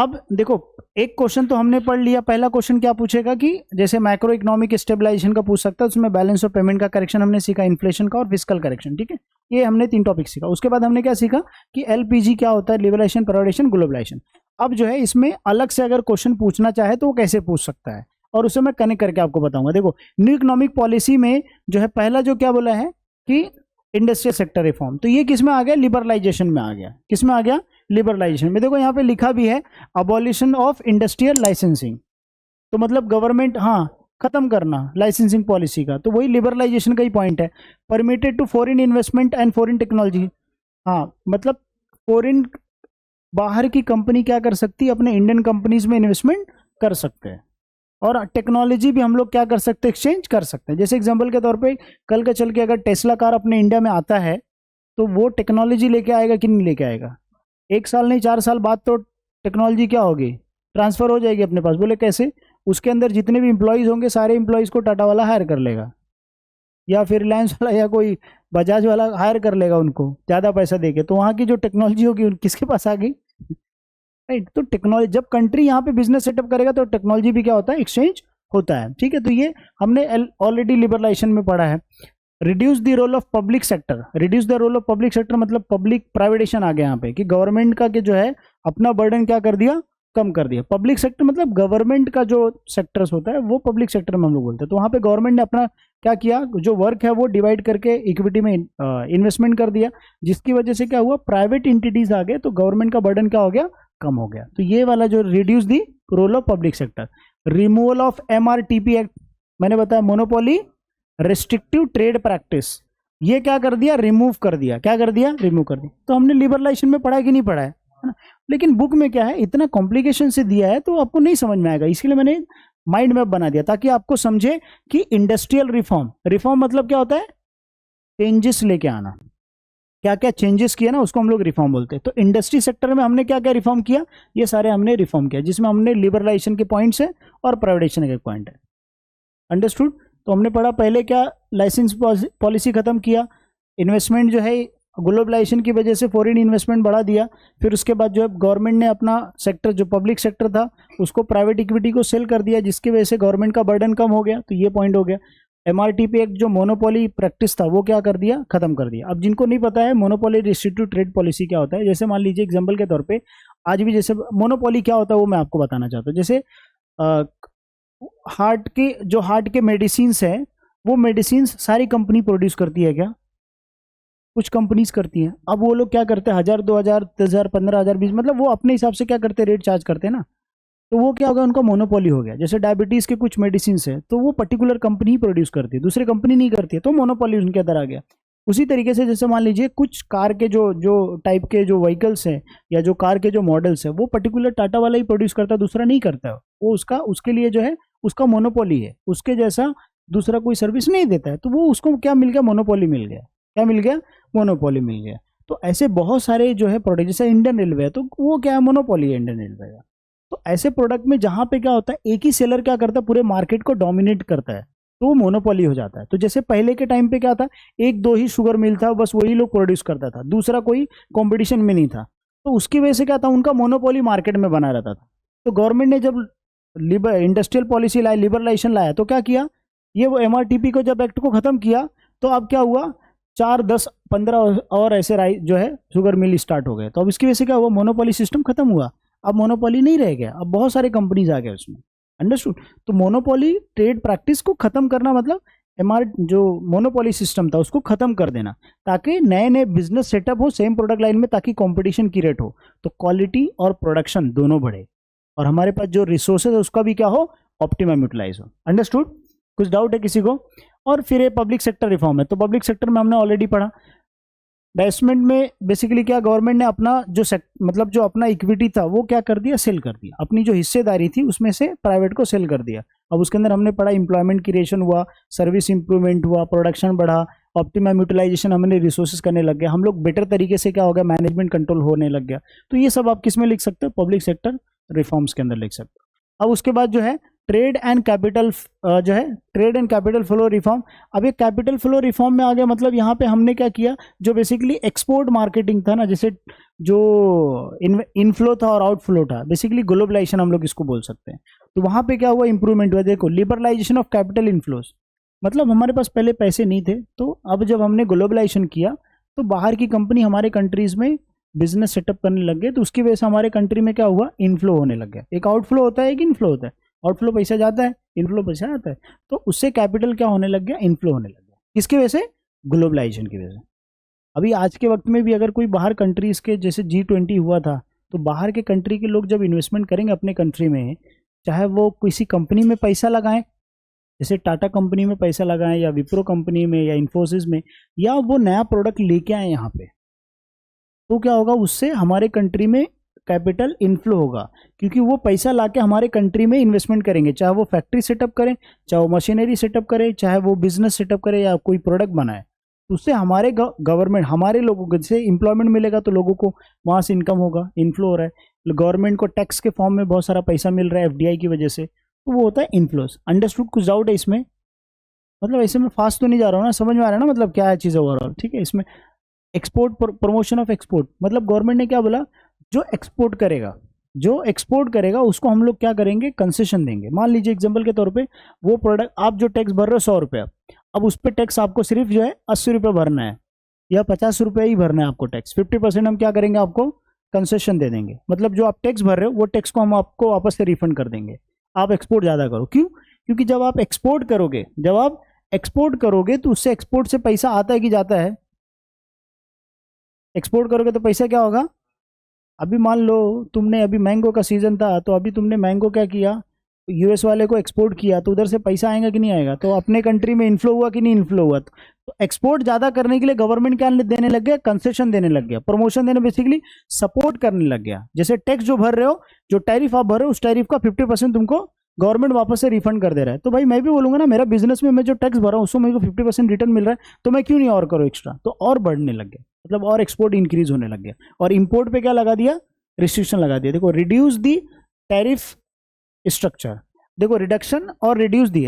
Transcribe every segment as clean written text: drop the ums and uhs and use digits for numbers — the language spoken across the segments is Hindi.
अब देखो, एक क्वेश्चन तो हमने पढ़ लिया। पहला क्वेश्चन क्या पूछेगा कि जैसे मैक्रो इकोनॉमिक स्टेबलाइजेशन का पूछ सकता है, उसमें बैलेंस ऑफ पेमेंट का करेक्शन हमने सीखा, इन्फ्लेशन का और फिस्कल करेक्शन, ठीक है। ये हमने 3 टॉपिक सीखा। उसके बाद हमने क्या सीखा कि एलपीजी क्या होता है, लिबरलाइजेशन, प्राइवेटाइजेशन, ग्लोबलाइजेशन। अब जो है इसमें अलग से अगर क्वेश्चन पूछना चाहे तो वो कैसे पूछ सकता है, और उसे मैं कनेक्ट करके आपको बताऊंगा। देखो, न्यू इकोनॉमिक पॉलिसी में जो है पहला जो क्या बोला है कि इंडस्ट्रियल सेक्टर रिफॉर्म, तो ये किस में आ गया, लिबरलाइजेशन में आ गया। किस में आ गया, लिबरलाइजेशन में। देखो यहाँ पे लिखा भी है अबॉलिशन ऑफ इंडस्ट्रियल लाइसेंसिंग, तो मतलब गवर्नमेंट, हाँ, खत्म करना लाइसेंसिंग पॉलिसी का, तो वही लिबरलाइजेशन का ही पॉइंट है। Permitted to foreign investment and foreign technology, हाँ, मतलब फॉरेन, बाहर की कंपनी क्या कर सकती है, अपने इंडियन कंपनीज में इन्वेस्टमेंट कर सकते हैं, और टेक्नोलॉजी भी हम लोग क्या कर सकते हैं, एक्सचेंज कर सकते हैं। जैसे एग्जांपल के तौर पे कल का चल के अगर टेस्ला कार अपने इंडिया में आता है तो वो टेक्नोलॉजी लेके आएगा कि नहीं लेके आएगा, 1 साल नहीं 4 साल बाद तो टेक्नोलॉजी क्या होगी, ट्रांसफर हो जाएगी अपने पास। बोले कैसे, उसके अंदर जितने भी इंप्लॉयज होंगे सारे इंप्लॉयज को टाटा वाला हायर कर लेगा, या फिर रिलायंस वाला या कोई बजाज वाला हायर कर लेगा उनको ज़्यादा पैसा देके, तो वहाँ की जो टेक्नोलॉजी होगी किसके पास आ गई, राइट। तो टेक्नोलॉजी, जब कंट्री यहाँ पे बिजनेस सेटअप करेगा तो टेक्नोलॉजी भी क्या होता है, एक्सचेंज होता है, ठीक है। तो ये हमने ऑलरेडी लिबरलाइजेशन में पढ़ा है। Reduce the role of public sector, reduce the role of public sector मतलब पब्लिक प्राइवेटेशन आ गया यहाँ पे, कि गवर्नमेंट का जो है अपना बर्डन क्या कर दिया, कम कर दिया। पब्लिक सेक्टर मतलब गवर्नमेंट का जो सेक्टर्स होता है वो पब्लिक सेक्टर में हम लोग बोलते हैं। तो वहाँ पे गवर्नमेंट ने अपना क्या किया, जो वर्क है वो डिवाइड करके इक्विटी में इन्वेस्टमेंट कर दिया, जिसकी वजह से क्या हुआ, प्राइवेट इंटिटीज आ गए, तो गवर्नमेंट का बर्डन क्या हो गया, कम हो गया। तो ये वाला जो reduce the role of public sector. Removal of MRTP act, मैंने बताया मोनोपोली रेस्ट्रिक्टिव ट्रेड प्रैक्टिस, ये क्या कर दिया, रिमूव कर दिया। क्या कर दिया, रिमूव कर दिया। तो हमने लिबरलाइजेशन में पढ़ा कि नहीं पढ़ा है ना, लेकिन बुक में क्या है, इतना कॉम्प्लिकेशन से दिया है तो आपको नहीं समझ में आएगा, इसलिए मैंने माइंड मैप बना दिया ताकि आपको समझे कि इंडस्ट्रियल रिफॉर्म, रिफॉर्म मतलब क्या होता है, चेंजेस लेके आना। क्या क्या चेंजेस किया ना उसको हम लोग रिफॉर्म बोलते हैं। तो इंडस्ट्री सेक्टर में हमने क्या क्या रिफॉर्म किया, ये सारे हमने रिफॉर्म किया, जिसमें हमने लिबरलाइजेशन के पॉइंट्स है और प्राइवेटाइजेशन के पॉइंट है। अंडरस्टूड। तो हमने पढ़ा पहले क्या, लाइसेंस पॉलिसी खत्म किया, इन्वेस्टमेंट जो है ग्लोबलाइजेशन की वजह से फॉरेन इन्वेस्टमेंट बढ़ा दिया। फिर उसके बाद जो है गवर्नमेंट ने अपना सेक्टर, जो पब्लिक सेक्टर था उसको प्राइवेट इक्विटी को सेल कर दिया, जिसकी वजह से गवर्नमेंट का बर्डन कम हो गया। तो ये पॉइंट हो गया। एमआरटीपी एक्ट जो मोनोपोली प्रैक्टिस था वो क्या कर दिया, खत्म कर दिया। अब जिनको नहीं पता है मोनोपोली रिस्ट्रिक्टिव ट्रेड पॉलिसी क्या होता है, जैसे मान लीजिए एग्जांपल के तौर पे आज भी जैसे मोनोपोली क्या होता है वो मैं आपको बताना चाहता हूँ। जैसे हार्ट के मेडिसिन है, वो मेडिसिन सारी कंपनी प्रोड्यूस करती है क्या, कुछ कंपनीज करती हैं। अब वो लोग क्या करते हैं, 1000 2000 10,000 15,000 20, मतलब वो अपने हिसाब से क्या करते हैं, रेट चार्ज करते हैं ना। तो वो क्या होगा, उनका मोनोपोली हो गया। जैसे डायबिटीज के कुछ मेडिसिन है तो वो पर्टिकुलर कंपनी ही प्रोड्यूस करती है, दूसरी कंपनी नहीं करती है, तो मोनोपोली उनके अंदर आ गया। उसी तरीके से जैसे मान लीजिए कुछ कार के जो जो टाइप के जो व्हीकल्स हैं या जो कार के जो मॉडल्स है वो पर्टिकुलर टाटा वाला ही प्रोड्यूस करता है, दूसरा नहीं करता है। वो उसके लिए जो है उसका मोनोपोली है, उसके जैसा दूसरा कोई सर्विस नहीं देता है, तो वो उसको क्या मिल गया, मोनोपोली मिल गया। क्या मिल गया, मोनोपोली मिल गया। तो ऐसे बहुत सारे जो है प्रोडक्ट, जैसे इंडियन रेलवे है तो वो क्या है, मोनोपोली है इंडियन रेलवे का। तो ऐसे प्रोडक्ट में जहां पे क्या होता है, एक ही सेलर क्या करता है, पूरे मार्केट को डोमिनेट करता है, तो वो मोनोपोली हो जाता है। तो जैसे पहले के टाइम पे क्या था, 1-2 ही शुगर मिल था, बस वही लोग प्रोड्यूस करता था, दूसरा कोई कंपटीशन में नहीं था। तो उसकी वजह से क्या था, उनका मोनोपोली मार्केट में बना रहता था। तो गवर्नमेंट ने जब इंडस्ट्रियल पॉलिसी लाया, लिबरलाइजेशन लाया, तो क्या किया, ये वो एमआरटीपी को जब एक्ट को खत्म किया तो अब क्या हुआ, 4 10 15 और ऐसे जो है शुगर मिल स्टार्ट हो गए। तो अब इसकी वजह से क्या हुआ, मोनोपोली सिस्टम खत्म हुआ। अब मोनोपोली नहीं रह गया, अब बहुत सारे कंपनीज आ गए उसमें। अंडरस्टूड। तो मोनोपोली ट्रेड प्रैक्टिस को खत्म करना मतलब जो मोनोपोली सिस्टम था उसको खत्म कर देना, ताकि नए नए बिजनेस सेटअप हो सेम प्रोडक्ट लाइन में, ताकि कंपटीशन की रेट हो, तो क्वालिटी और प्रोडक्शन दोनों बढ़े, और हमारे पास जो रिसोर्सेज है उसका भी क्या हो, ऑप्टिमम यूटिलाइज हो। अंडरस्टूड। कुछ डाउट है किसी को। और फिर ये पब्लिक सेक्टर रिफॉर्म है, तो पब्लिक सेक्टर में हमने ऑलरेडी पढ़ा। इन्वेस्टमेंट में बेसिकली क्या, गवर्नमेंट ने अपना जो मतलब जो अपना इक्विटी था वो क्या कर दिया, सेल कर दिया, अपनी जो हिस्सेदारी थी उसमें से प्राइवेट को सेल कर दिया। अब उसके अंदर हमने पढ़ा एम्प्लॉयमेंट क्रिएशन हुआ, सर्विस इंप्रूवमेंट हुआ, प्रोडक्शन बढ़ा, ऑप्टिमम यूटिलाइजेशन हमने रिसोर्सेज करने लग गया, हम लोग बेटर तरीके से क्या हो गया, मैनेजमेंट कंट्रोल होने लग गया। तो ये सब आप किस में लिख सकते हो, पब्लिक सेक्टर रिफॉर्म्स के अंदर लिख सकते हो। अब उसके बाद जो है ट्रेड एंड कैपिटल जो है trade and capital flow reform. अब ये कैपिटल फ्लो रिफॉर्म में आ गया, मतलब यहाँ पे हमने क्या किया, जो बेसिकली एक्सपोर्ट मार्केटिंग था ना, जैसे जो इनफ्लो था और आउटफ्लो था, बेसिकली ग्लोबलाइजेशन हम लोग इसको बोल सकते हैं। तो वहाँ पे क्या हुआ, इंप्रूवमेंट हुआ। देखो, लिबरलाइजेशन ऑफ कैपिटल इनफ्लोज, मतलब हमारे पास पहले पैसे नहीं थे, तो अब जब हमने ग्लोबलाइजेशन किया तो बाहर की कंपनी हमारे कंट्रीज में बिजनेस सेटअप करने लग गए, तो उसकी वजह से हमारे कंट्री में क्या हुआ, इनफ्लो होने लग गया। एक आउटफ्लो होता है, एक इनफ्लो होता है। आउटफ्लो पैसा जाता है, इनफ्लो पैसा आता है, तो उससे कैपिटल क्या होने लग गया, इनफ्लो होने लग गया। किसकी वजह से, ग्लोबलाइजेशन की वजह से। अभी आज के वक्त में भी अगर कोई बाहर कंट्रीज के, जैसे G20 हुआ था, तो बाहर के कंट्री के लोग जब इन्वेस्टमेंट करेंगे अपने कंट्री में, चाहे वो किसी कंपनी में पैसा लगाएं, जैसे टाटा कंपनी में पैसा लगाएं, या विप्रो कंपनी में, या इन्फोसिस में, या वो नया प्रोडक्ट लेके आए यहाँ पे, तो क्या होगा, उससे हमारे कंट्री में कैपिटल इनफ्लो होगा, क्योंकि वो पैसा लाके हमारे कंट्री में इन्वेस्टमेंट करेंगे, चाहे वो फैक्ट्री सेटअप करें, चाहे वो मशीनरी सेटअप करे, चाहे वो बिजनेस सेटअप करे, या कोई प्रोडक्ट बनाए। उससे हमारे गवर्नमेंट, हमारे लोगों को जैसे इंप्लॉयमेंट मिलेगा, तो लोगों को वहाँ से इनकम होगा, इनफ्लो हो रहा है। गवर्नमेंट को टैक्स के फॉर्म में बहुत सारा पैसा मिल रहा है FDI की वजह से, तो वो होता है इनफ्लोस। अंडरस्टूड? कुछ डाउट है इसमें? मतलब ऐसे में फास्ट तो नहीं जा रहा हूँ ना, समझ में आ रहा है ना, मतलब क्या है चीज़ ओवरऑल, ठीक है। इसमें एक्सपोर्ट, प्रमोशन ऑफ एक्सपोर्ट, मतलब गवर्नमेंट ने क्या बोला, जो एक्सपोर्ट करेगा उसको हम लोग क्या करेंगे, कंसेशन देंगे। मान लीजिए एग्जांपल के तौर पे, वो प्रोडक्ट आप जो टैक्स भर रहे हो 100 रुपया, अब उस पर टैक्स आपको सिर्फ जो है 80 रुपये भरना है, या 50 रुपये ही भरना है आपको टैक्स। 50% हम क्या करेंगे, आपको कंसेशन दे देंगे। मतलब जो आप टैक्स भर रहे हो, वो टैक्स को हम आपको वापस से रिफंड कर देंगे। आप एक्सपोर्ट ज़्यादा करो। क्यों? क्योंकि जब आप एक्सपोर्ट करोगे तो उससे एक्सपोर्ट से पैसा आता है कि जाता है? एक्सपोर्ट करोगे तो पैसा क्या होगा। अभी मान लो तुमने, अभी मैंगो का सीजन था, तो अभी तुमने मैंगो क्या किया, US वाले को एक्सपोर्ट किया, तो उधर से पैसा आएगा कि नहीं आएगा, तो अपने कंट्री में इन्फ्लो हुआ कि नहीं इन्फ्लो हुआ। तो एक्सपोर्ट ज़्यादा करने के लिए गवर्नमेंट क्या देने लग गया, कंसेशन देने लग गया, प्रमोशन देने, बेसिकली सपोर्ट करने लग गया। जैसे टैक्स जो भर रहे हो, जो टैरिफ आप भर रहे हो, उस टैरिफ का 50% तुमको गवर्नमेंट वापस से रिफंड कर दे रहा है। तो भाई मैं भी बोलूंगा ना, मेरा बिजनेस में मैं जो टैक्स भर रहा हूँ उसको मेरे को 50% रिटर्न मिल रहा है, तो मैं क्यों नहीं और करूँ एक्स्ट्रा, तो और बढ़ने लग गया, मतलब और एक्सपोर्ट इंक्रीज होने लग गया। और इंपोर्ट पे क्या लगा दिया, रिस्ट्रिक्शन लगा दिया। देखो, रिड्यूस दी टैरिफ स्ट्रक्चर, देखो रिडक्शन और reduce the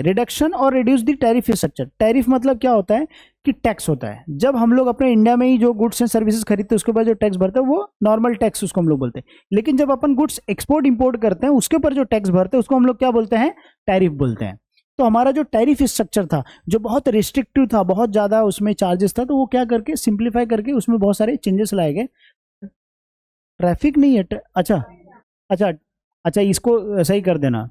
tariff structure. Tariff मतलब क्या होता है कि टैक्स होता है। जब हम लोग अपने इंडिया में ही जो गुड्स एंड सर्विसेज खरीदते हैं, उसके बाद जो टैक्स भरते हैं वो नॉर्मल टैक्स, उसको हम लोग बोलते हैं। लेकिन जब अपन गुड्स एक्सपोर्ट इंपोर्ट करते हैं, उसके ऊपर जो टैक्स भरते हैं उसको हम लोग क्या बोलते हैं, टैरिफ बोलते हैं। तो हमारा जो टैरिफ स्ट्रक्चर था, जो बहुत रिस्ट्रिक्टिव था, बहुत ज़्यादा उसमें चार्जेस था, तो वो क्या करके सिंप्लीफाई करके उसमें बहुत सारे चेंजेस लाए गए। ट्रैफिक नहीं है, अच्छा अच्छा अच्छा, इसको सही कर देना।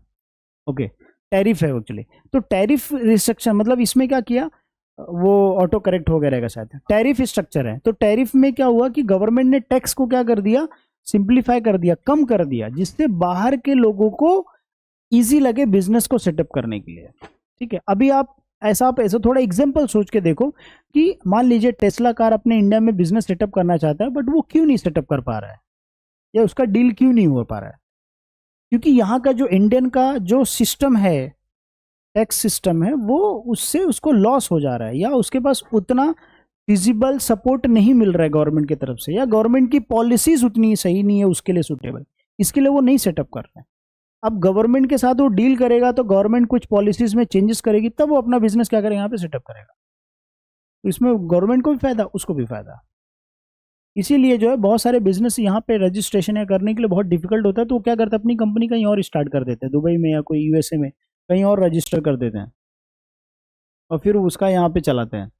ओके, टैरिफ है एक्चुअली। तो टैरिफ रिस्ट्रक्शन मतलब इसमें क्या किया, वो ऑटो करेक्ट हो गया रहेगा शायद। टैरिफ स्ट्रक्चर है, तो टैरिफ में क्या हुआ कि गवर्नमेंट ने टैक्स को क्या कर दिया, सिंप्लीफाई कर दिया, कम कर दिया, जिससे बाहर के लोगों को इजी लगे बिजनेस को सेटअप करने के लिए। ठीक है, अभी आप ऐसा थोड़ा एग्जांपल सोच के देखो कि मान लीजिए टेस्ला कार अपने इंडिया में बिजनेस सेटअप करना चाहता है, बट वो क्यों नहीं सेटअप कर पा रहा है, या उसका डील क्यों नहीं हो पा रहा है। क्योंकि यहाँ का जो इंडियन का जो सिस्टम है, टैक्स सिस्टम है, वो उससे उसको लॉस हो जा रहा है, या उसके पास उतना फिजिबल सपोर्ट नहीं मिल रहा है गवर्नमेंट की तरफ से, या गवर्नमेंट की पॉलिसीज उतनी सही नहीं है उसके लिए सूटेबल, इसके लिए वो नहीं सेटअप कर रहा है। अब गवर्नमेंट के साथ वो डील करेगा तो गवर्नमेंट कुछ पॉलिसीज में चेंजेस करेगी, तब वो अपना बिजनेस क्या करेगा, यहाँ पे सेटअप करेगा। तो इसमें गवर्नमेंट को भी फायदा, उसको भी फायदा। इसीलिए जो है बहुत सारे बिजनेस यहाँ पे रजिस्ट्रेशन या करने के लिए बहुत डिफिकल्ट होता है, तो वो क्या करते हैं, अपनी कंपनी कहीं और स्टार्ट कर देते हैं, दुबई में या कोई USA में कहीं और रजिस्टर कर देते हैं, और फिर उसका यहाँ पे चलाते हैं,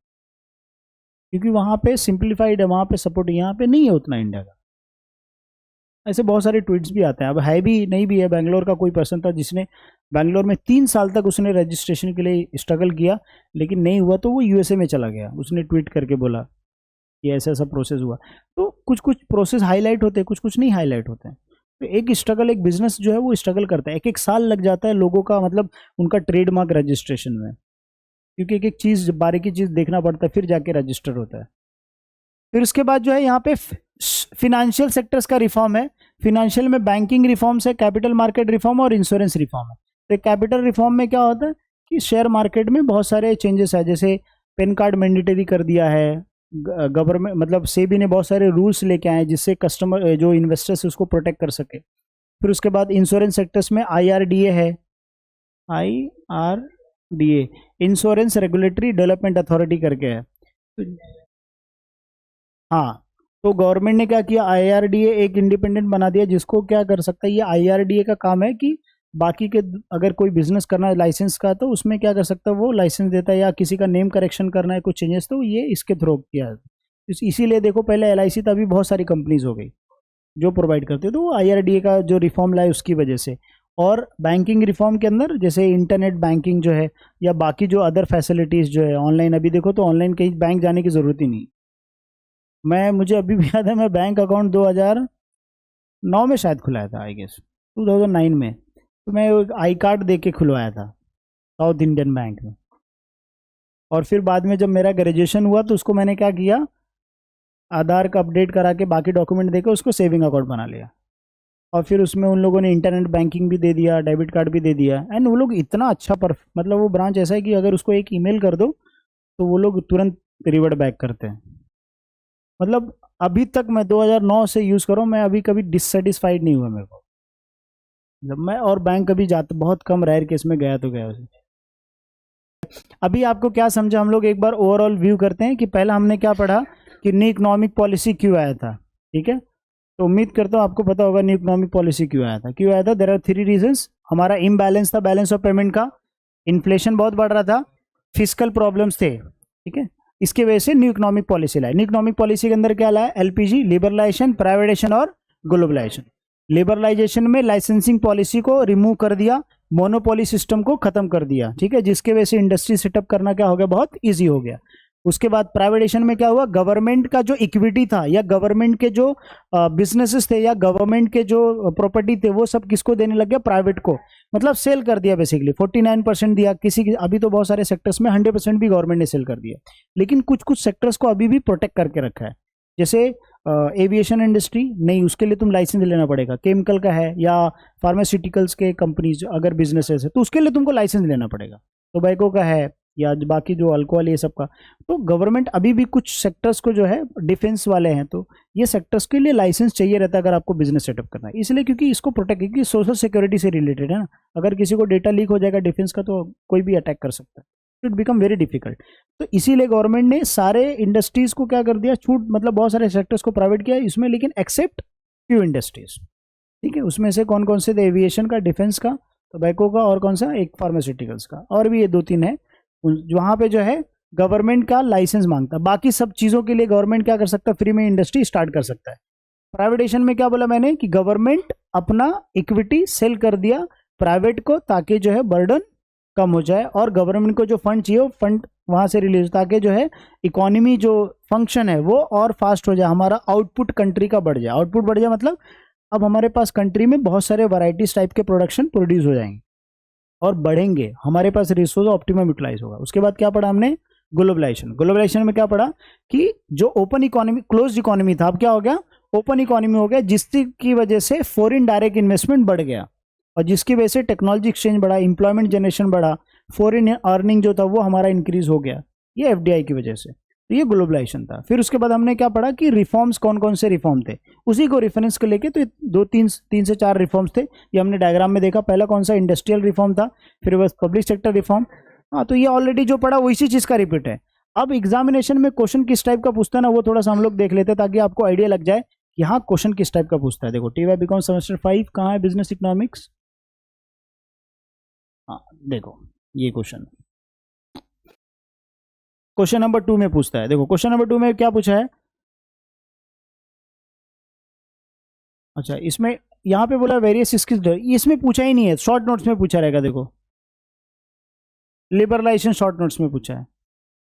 क्योंकि वहाँ पे सिंप्लीफाइड है, वहाँ पे सपोर्ट यहाँ पे नहीं है उतना इंडिया का। ऐसे बहुत सारे ट्वीट्स भी आते हैं। अब है भी नहीं भी है, बैंगलोर का कोई पर्सन था जिसने बैंगलोर में 3 साल तक उसने रजिस्ट्रेशन के लिए स्ट्रगल किया, लेकिन नहीं हुआ, तो वो USA में चला गया। उसने ट्वीट करके बोला कि ऐसा ऐसा प्रोसेस हुआ। तो कुछ कुछ प्रोसेस हाईलाइट होते हैं, कुछ कुछ नहीं हाईलाइट होते हैं। तो एक स्ट्रगल, एक बिजनेस जो है वो स्ट्रगल करता है, 1-1 साल लग जाता है लोगों का, मतलब उनका ट्रेडमार्क रजिस्ट्रेशन में, क्योंकि एक एक चीज़, बारीकी चीज़ देखना पड़ता है, फिर जाके रजिस्टर होता है। फिर उसके बाद जो है यहाँ पे फिनेंशियल सेक्टर्स का रिफॉर्म है। फिनेंशियल में बैंकिंग रिफॉर्म्स है, कैपिटल मार्केट रिफॉर्म और इंश्योरेंस रिफॉर्म है। तो कैपिटल रिफॉर्म में क्या होता है कि शेयर मार्केट में बहुत सारे चेंजेस है, जैसे पेन कार्ड मैंडेटरी कर दिया है गवर्नमेंट, मतलब सेबी ने बहुत सारे रूल्स लेके आए जिससे कस्टमर, जो इन्वेस्टर्स है, उसको प्रोटेक्ट कर सके। फिर उसके बाद इंश्योरेंस सेक्टर्स में IRDA है, IRDA, insurance regulatory development authority करके है। हाँ, तो गवर्नमेंट ने क्या किया, IRDA एक इंडिपेंडेंट बना दिया, जिसको क्या कर सकता है, ये IRDA का काम है कि बाकी के अगर कोई बिजनेस करना है लाइसेंस का, तो उसमें क्या कर सकता है, वो लाइसेंस देता है, या किसी का नेम करेक्शन करना है, कुछ चेंजेस, तो ये इसके थ्रू किया है। इसीलिए देखो पहले LIC था, अभी बहुत सारी कंपनीज हो गई जो प्रोवाइड करते, तो वो IRDA का जो रिफॉर्म लाए उसकी वजह से। और बैंकिंग रिफॉर्म के अंदर जैसे इंटरनेट बैंकिंग जो है, या बाकी जो अदर फैसिलिटीज़ जो है ऑनलाइन, अभी देखो तो ऑनलाइन कहीं बैंक जाने की ज़रूरत ही नहीं। मुझे अभी भी याद है, मैं बैंक अकाउंट 2009 में शायद खुलाया था, आई गेस 2009 में, तो मैं आई कार्ड दे के खुलवाया था साउथ इंडियन बैंक में। और फिर बाद में जब मेरा ग्रेजुएशन हुआ तो उसको मैंने क्या किया, आधार का अपडेट करा के बाकी डॉक्यूमेंट देकर उसको सेविंग अकाउंट बना लिया। और फिर उसमें उन लोगों ने इंटरनेट बैंकिंग भी दे दिया, डेबिट कार्ड भी दे दिया, एंड वो लोग इतना अच्छा मतलब वो ब्रांच ऐसा है कि अगर उसको एक ईमेल कर दो तो वो लोग तुरंत रिवर्ट बैक करते हैं। मतलब अभी तक मैं 2009 से यूज़ कर रहा हूँ, मैं अभी कभी डिससेटिस्फाइड नहीं हुआ मेरे को। जब मैं और बैंक कभी जाता, बहुत कम रेयर केस में गया तो गया उसे। अभी आपको क्या समझा, हम लोग एक बार ओवरऑल व्यू करते हैं कि पहला हमने क्या पढ़ा कि न्यू इकोनॉमिक पॉलिसी क्यों आया था, ठीक है। तो उम्मीद करता हूँ आपको पता होगा न्यू इकोनॉमिक पॉलिसी क्यों आया था। क्यों आया था, देयर आर 3 रीजंस। हमारा इम्बैलेंस था, बैलेंस ऑफ पेमेंट का, इन्फ्लेशन बहुत बढ़ रहा था, फिजिकल प्रॉब्लम्स थे, ठीक है। इसके वजह से न्यू इकोनॉमिक पॉलिसी लाए। न्यू इकोनॉमिक पॉलिसी के अंदर क्या लाया, LPG, लिबरलाइजेशन, प्राइवेटाइजेशन और ग्लोबलाइजेशन। लिबरलाइजेशन में लाइसेंसिंग पॉलिसी को रिमूव कर दिया, मोनोपोली सिस्टम को खत्म कर दिया, ठीक है, जिसके वजह से इंडस्ट्री सेटअप करना क्या हो गया, बहुत ईजी हो गया। उसके बाद प्राइवेटाइजेशन में क्या हुआ, गवर्नमेंट का जो इक्विटी था, या गवर्नमेंट के जो बिजनेसेस थे, या गवर्नमेंट के जो प्रॉपर्टी थे, वो सब किसको देने लग गया, प्राइवेट को, मतलब सेल कर दिया बेसिकली। 49% दिया किसी की, अभी तो बहुत सारे सेक्टर्स में 100% भी गवर्नमेंट ने सेल कर दिया, लेकिन कुछ कुछ सेक्टर्स को अभी भी प्रोटेक्ट करके रखा है। जैसे एविएशन इंडस्ट्री, नहीं उसके लिए तुम लाइसेंस लेना पड़ेगा। केमिकल का है, या फार्मास्यूटिकल्स के कंपनीज अगर बिजनेसेस है तो उसके लिए तुमको लाइसेंस लेना पड़ेगा। टोबैको का है, या बाकी जो अल्कोहल ये सब का, तो गवर्नमेंट अभी भी कुछ सेक्टर्स को जो है, डिफेंस वाले हैं तो ये सेक्टर्स के लिए लाइसेंस चाहिए रहता है अगर आपको बिजनेस सेटअप करना है, इसलिए क्योंकि इसको प्रोटेक्ट, क्योंकि सोशल सिक्योरिटी से रिलेटेड है ना। अगर किसी को डेटा लीक हो जाएगा डिफेंस का तो कोई भी अटैक कर सकता है, इट बिकम वेरी डिफिकल्ट। तो इसीलिए गवर्नमेंट ने सारे इंडस्ट्रीज को क्या कर दिया, छूट, मतलब बहुत सारे सेक्टर्स को प्राइवेट किया इसमें, लेकिन एक्सेप्ट फ्यू इंडस्ट्रीज, ठीक है। उसमें से कौन कौन से थे, एविएशन का, डिफेंस का, टोबैको का, और कौन सा, एक फार्मास्यूटिकल्स का, और भी ये 2-3 है वहाँ पे जो है गवर्नमेंट का लाइसेंस मांगता है। बाकी सब चीज़ों के लिए गवर्नमेंट क्या कर सकता है, फ्री में इंडस्ट्री स्टार्ट कर सकता है। प्राइवेटाइजेशन में क्या बोला मैंने कि गवर्नमेंट अपना इक्विटी सेल कर दिया प्राइवेट को, ताकि जो है बर्डन कम हो जाए, और गवर्नमेंट को जो फंड चाहिए वो फंड वहाँ से रिलीज, ताकि जो है इकोनॉमी जो फंक्शन है वो और फास्ट हो जाए, हमारा आउटपुट कंट्री का बढ़ जाए। आउटपुट बढ़ जाए मतलब अब हमारे पास कंट्री में बहुत सारे वैराइटीज टाइप के प्रोडक्शन प्रोड्यूस हो जाएंगे और बढ़ेंगे, हमारे पास रिसोर्स ऑप्टिमम यूटिलाइज होगा। उसके बाद क्या पढ़ा हमने, ग्लोबलाइजेशन। ग्लोबलाइजेशन में क्या पढ़ा कि जो ओपन इकोनॉमी, क्लोज इकोनॉमी था, अब क्या हो गया, ओपन इकोनॉमी हो गया, जिसकी वजह से फॉरेन डायरेक्ट इन्वेस्टमेंट बढ़ गया, और जिसकी वजह से टेक्नोलॉजी एक्सचेंज बढ़ा, इंप्लॉयमेंट जनरेशन बढ़ा, फॉरेन अर्निंग जो था वो हमारा इंक्रीज हो गया, ये FDI की वजह से। तो ये ग्लोबलाइजेशन था। फिर उसके बाद हमने क्या पढ़ा कि रिफॉर्म्स कौन कौन से रिफॉर्म थे, उसी को रेफरेंस को लेके तो 3 से 4 रिफॉर्म्स थे, ये हमने डायग्राम में देखा। पहला कौन सा, इंडस्ट्रियल रिफॉर्म था, फिर बस पब्लिक सेक्टर रिफॉर्म। हाँ, तो ये ऑलरेडी जो पढ़ा वो इसी चीज़ का रिपीट है। अब एग्जामिनेशन में क्वेश्चन किस टाइप का पूछता है ना, वो थोड़ा सा हम लोग देख लेते हैं, ताकि आपको आइडिया लग जाए कि हाँ क्वेश्चन किस टाइप का पूछता है। देखो TY BCom सेमेस्टर 5 कहाँ है, बिजनेस इकोनॉमिक्स। हाँ देखो ये क्वेश्चन नंबर 2 में पूछता है। देखो क्वेश्चन नंबर 2 में क्या पूछा है, अच्छा इसमें यहाँ पे बोला वेरियस स्किल्स, इसमें पूछा ही नहीं है, शॉर्ट नोट्स में पूछा रहेगा। देखो लिबरलाइजेशन शॉर्ट नोट्स में पूछा है,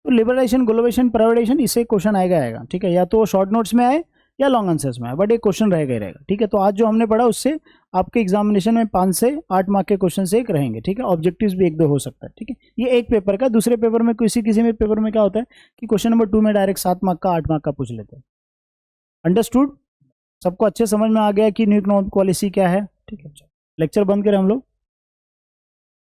तो लिबरलाइजेशन, ग्लोबलाइजेशन, प्राइवेटाइजेशन, इससे क्वेश्चन आएगा, ठीक है, या तो शॉर्ट नोट्स में आए या लॉन्ग आंसर्स में आए, बट एक क्वेश्चन रहेगा ही रहेगा, ठीक है। तो आज जो हमने पढ़ा उससे आपके एग्जामिनेशन में 5 से 8 मार्क के क्वेश्चन से एक रहेंगे, ठीक है। ऑब्जेक्टिव्स भी 1-2 हो सकता है, ठीक है। ये एक पेपर का, दूसरे पेपर में किसी में पेपर में क्या होता है कि क्वेश्चन नंबर 2 में डायरेक्ट 7 मार्क का, 8 मार्क का पूछ लेते हैं। अंडरस्टूड, सबको अच्छे समझ में आ गया कि न्यू इकोनॉमिक पॉलिसी क्या है, ठीक है। लेक्चर बंद करें हम लोग।